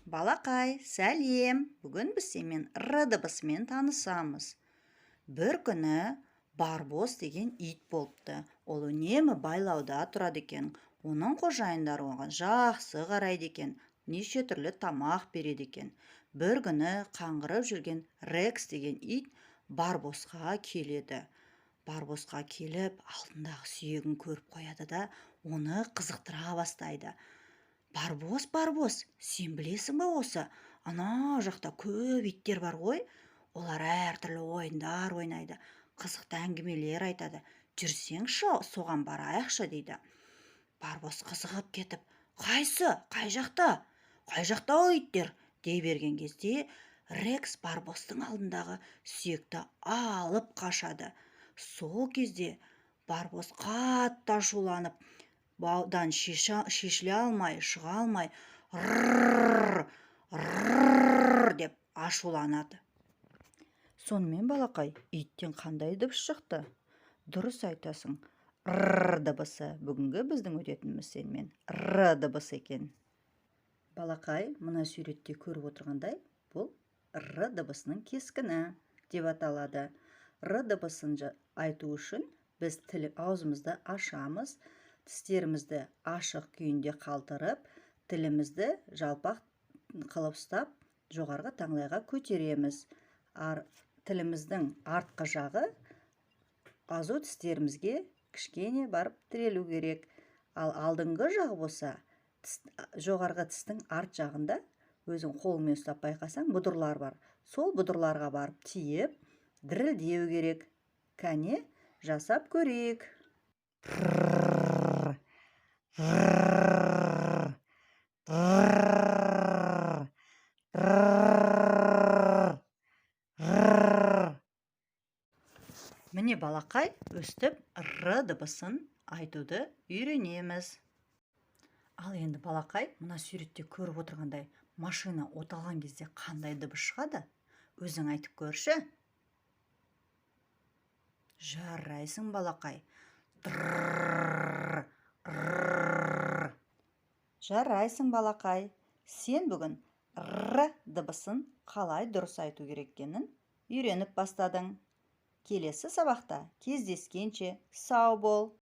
Балақай, сәлем. Бүгін біз сенімен р дыбысымен танысамыз. Бір күні Барбос деген ит болыпты. Ол үнемі байлауда тұрады екен. Оның қожайындары оған жақсы қарайды екен. Неше түрлі тамақ береді екен. Бір күні қаңғырып жүрген Рекс деген ит Барбосқа келеді. Барбосқа келіп, алдындағы сүйегін көріп қояды да, оны қызықтыра бастайды. Барбос, сен білесің ба осы? Ана жақта көп иттер бар ғой. Олар әртүрлі ойындар ойнайды, қызықты әңгімелер айтады. Жүрсеңші, соған барайықшы дейді. Барбос қызығып кетіп, қайсы, қай жақта? Қай жақта ол иттер? дей берген кезде, Рекс Барбостың алдындағы сүйекті алып қашады. Сол кезде Барбос қатты ашуланып, баудан шешіле алмай, шыға алмай, ррррррррр деп ашуланады. Сонымен балақай, иттен қандай дыбыс шықты? Дұрыс айтасың, р дыбысы. Бүгінгі біздің өтетініміз сенімен р дыбысы екен. Балақай, мына суретте көріп отырғандай, бұл р дыбысының кескіні деп аталады. Р дыбысын айту үшін біз аузымызды ашамыз, тістерімізді ашық күйінде қалтырып, тілімізді жалпақ қылып ұстап, жоғарғы таңдайға көтереміз. Тіліміздің артқы жағы азу тістерімізге кішкене барып тірелу керек. Ал алдыңғы жағы болса, жоғарғы тістің арт жағында, өзің қолыңмен ұстап байқасаң, бұдырлар бар. Сол бұдырларға барып тиіп, дірілдеу керек. Кәне, жасап көрейік. Міне балақай, өстіп р дыбысын айтуды үйренеміз. Ал енді балақай, мына суретте көріп отырғандай, машина оталған кезде қандай дыбыс шығады? Өзің айтып көрші. Жарайсың балақай. Жарайсың балақай. Сен бүгін р дыбысын қалай дұрыс айту керек екенін үйреніп бастадың. Келесі сабақта кездескенше сау бол.